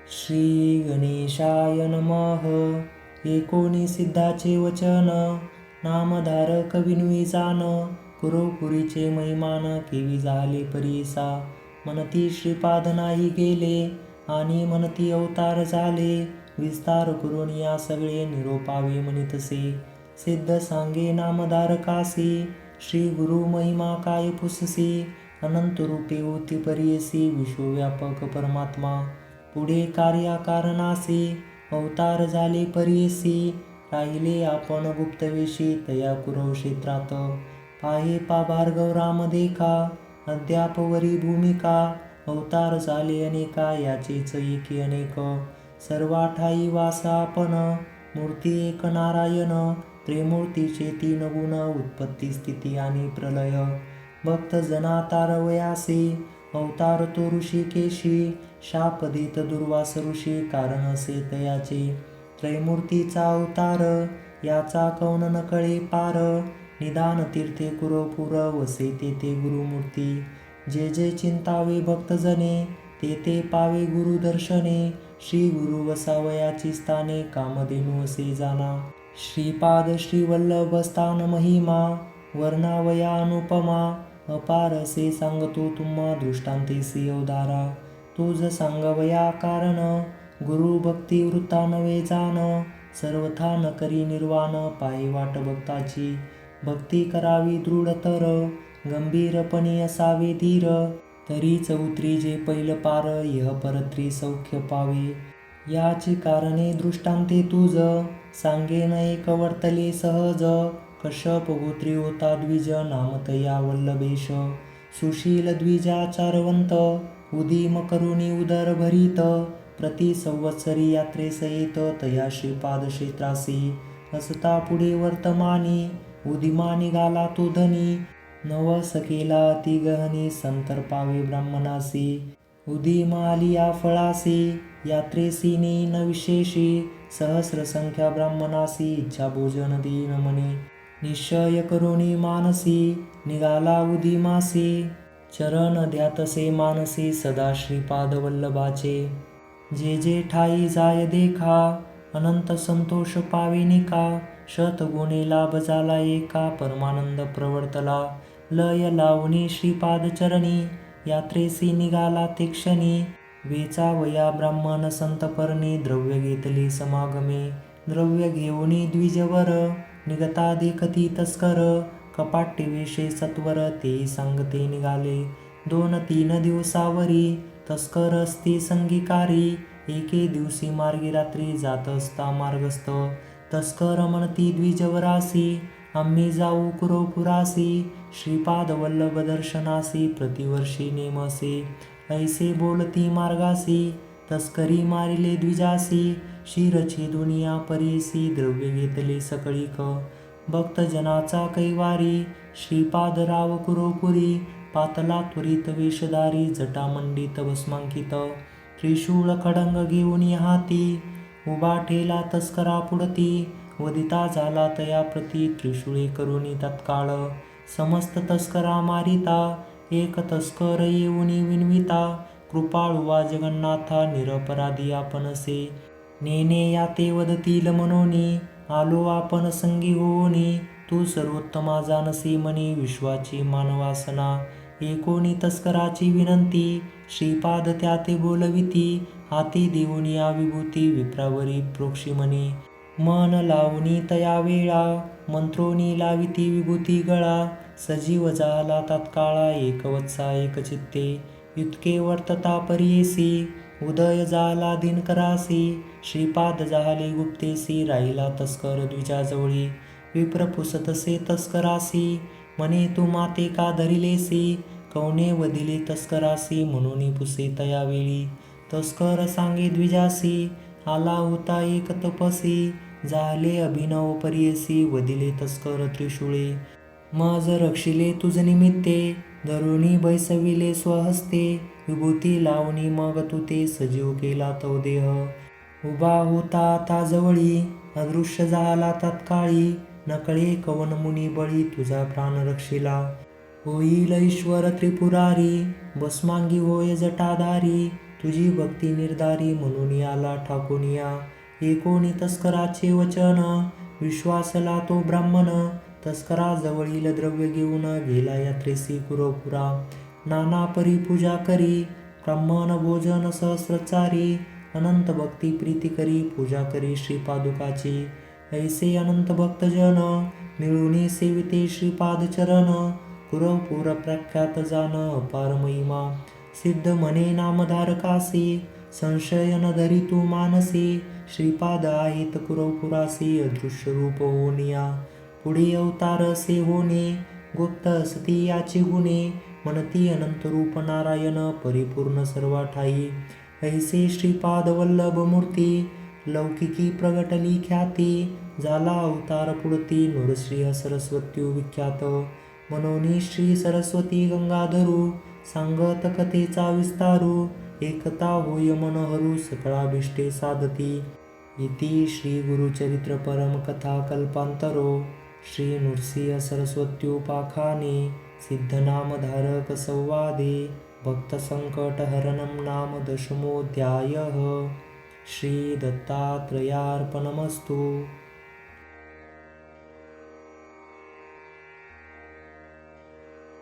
श्री गणेशाय नमः. एकोणी सिद्धाचे वचन, नामधारक विनवी जान. कुरोपुरीचे महिमान, केवी झाले परीसा. म्हणती श्रीपाद नाही गेले, आणि म्हणती अवतार झाले. विस्तार करून या सगळे निरोपावे म्हणितसे. सिद्ध सांगे नामधारकासी, श्री गुरु महिमा काय पुससी. अनंत रूपे होती परीयसी, विश्वव्यापक परमात्मा. पुढे कार्याकारणासी, अवतार झाले परीयसी. राहिले आपण गुप्तवेशी, तया कुरव क्षेत्रात. पाहे पा भार्गव राम देखा, अद्यापवरी भूमिका. अवतार झाले अनेका, याचेच एकी अनेक. सर्वाठाई वास आपण, मूर्ती एक नारायण. त्रिमूर्तीचे तीन गुण, उत्पत्ती स्थिती आणि प्रलय. भक्त जना तारवयासी, अवतार तो ऋषिकेशी. शाप देत दुर्वास ऋषी, कारण असे तयाचे. त्रैमूर्तीचा अवतार, याचा कौन न कळे पार. निदान तीर्थे कुरवपुर, वसे तेथे गुरुमूर्ती. जे जे चिंतावे भक्तजने, ते ते पावे गुरुदर्शने. श्री गुरु वसावयाची स्थाने, कामधेनू असे जाणा. श्रीपाद श्रीवल्लभ स्थान महिमा, वर्णावया अनुपमा. अपार असे सांगतो तुम्हा, दृष्टांतेसी अवधारा. तुझ सांगवया कारण, गुरु भक्ती वृत्ता नवे जाण. सर्वथा न करी निर्वाण, पाहे वाट भक्ताची. भक्ती करावी दृढतर, गंभीरपणे असावे धीर. तरीच उतरी जे पैल पार, यह परत्री सौख्य पावे. याची कारणे दृष्टांते तुझ, सांगेन एक वर्तले सहज. कश्यप गोत्री होता द्विज, नामतया वल्लभेश. सुशील द्विजाचारवंत, उदीम करुणी उदर भरित. प्रति संवत्सरी यात्रे सहित, तया श्रीपाद क्षेत्रासी. असता पुढे वर्तमानी, उदिमा निघाला तो धनी. नवस केला अति गहनी, संतर्पावे ब्राह्मणासी. उदीम आली या फळासी, यात्रेसी नेईन विशेषी. सहस्र संख्या ब्राह्मणासी, इच्छा भोजन देईन म्हणे. निश्चय करुणी मानसी, निघाला उदीमासी. चरण द्या तसे मानसी, सदा श्रीपाद वल्लभाचे. जे जे ठाई जाय देखा, अनंत संतोष पावे निका. शतगुणे लाभ झाला एका, परमानंद प्रवर्तला. लय लावणी श्रीपाद चरणी, यात्रेसी निघाला ते क्षणी. वेचावया ब्राह्मण संतपर्णी, द्रव्य घेतले समागमे. द्रव्य घेऊनी द्विजवर, निघता देखती तस्कर. कपाटी वेशे सत्वर, तेही सांगते निघाले. 2-3 दिवसावरी, तस्कर असती संगीकारी. एके दिवशी मार्गी रात्री, जात असता मार्गस्थ. तस्कर म्हणती द्विजवरासी, आम्ही जाऊ कुरवपुरासी. श्रीपाद वल्लभ दर्शनासी, प्रतिवर्षी नेमसे. ऐसे बोलती मार्गासी, तस्करी मारिले द्विजासी. शिर छेदुनिया परीसी, द्रव्य घेतले सकळीक. भक्तजनाचा कैवारी, श्रीपाद राव कुरवपुरी. पातला त्वरित वेशधारी, जटामंडित भस्मांकित. त्रिशूळ खडंग घेऊन हाती, उभा ठेला तस्करा पुढती. वदिता झाला तया प्रती, त्रिशूळे करुणी तत्काळ. समस्त तस्करा मारिता, एक तस्कर येऊनी विनविता. कृपाळू वा जगन्नाथा, निरपराधी आपणसे. नेने याते वदतील मनोनी, आलो आपण संगी होऊनी. तू सर्वोत्तमा जानसी म्हणी, विश्वाची मानवासना. एकोणी तस्कराची विनंती, श्रीपाद त्याते बोलविती. हाती देऊन या विभूती, विप्रावरी प्रोक्षी म्हणी. मन लावणी तया वेळा, मंत्रोनी लाविती विभूती गळा. सजीव झाला तत्काळा, एकवत्सा एकचित्ते. इतके वर्तता परीयसी, उदय झाला दिनकरासी. श्रीपाद झाले गुप्तेसी, राहिला तस्कर द्विजाजवळी. विप्र पुसतसे तस्करासी, म्हणे तू माते का धरिलेसी. कौने वदिले तस्करासी, म्हणून पुसे तया वेळी. तस्कर सांगे द्विजासी, आला होता एक तपसी. झाले अभिनव परीयसी, वदिले तस्कर त्रिशूळे. मज रक्षिले तुझ निमित्ते, धरुणी बैसविले स्वहस्ते. विभूती लावणी मग तू ते, सजीव केला तो देह. उभा होता आता जवळी, अदृश्य झाला तत्काळी. नकळे कवन मुनी बळी, तुझा प्राण रक्षिला. होईल ईश्वर त्रिपुरारी, भस्मांगी होय जटाधारी. तुझी भक्ती निर्धारी म्हणून याला ठाकून या. एकोणी तस्कराचे वचन विश्वासला तो ब्राह्मण, तस्कराजवळील द्रव्य घेऊन गेला यात्रेसी कुरवपुरा. नाना परी पूजा करी ब्राह्मण भोजन सहस्रचारी, अनंत भक्ती प्रीती करी पूजा करी श्रीपादुकाची. ऐसे अनंत भक्तजन मिळून सेविते श्रीपाद चरण, कुरवपूर प्रख्यात जाण अपार महिमा. सिद्ध म्हणे नामधारकासी संशय न धरी तू मानसी, श्रीपाद आहेत कुरवपुरासी अदृश्य रूप होनिया. पुढे अवतार असे होणे गुप्त असती याची गुणे, म्हणती अनंत रूप नारायण परिपूर्ण सर्व ठाई. ऐसे श्रीपाद वल्लभ मूर्ती लौकिकी प्रगटली ख्याती, झाला अवतार पुढती नृश्री सरस्वती विख्यात. म्हणून श्री सरस्वती गंगाधरू सांगत कथेचा विस्तारू, एकता होय मनोहरू सकळाभिष्टे साधती. इति श्री गुरुचरित्र परम कथा कल्पांतरो, श्री नृसिंह सरस्वत्युपाख्याने सिद्धनामधारक संवादे भक्त संकट हरणं नाम दशमोऽध्यायः. श्री दत्तात्रेयार्पणमस्तु.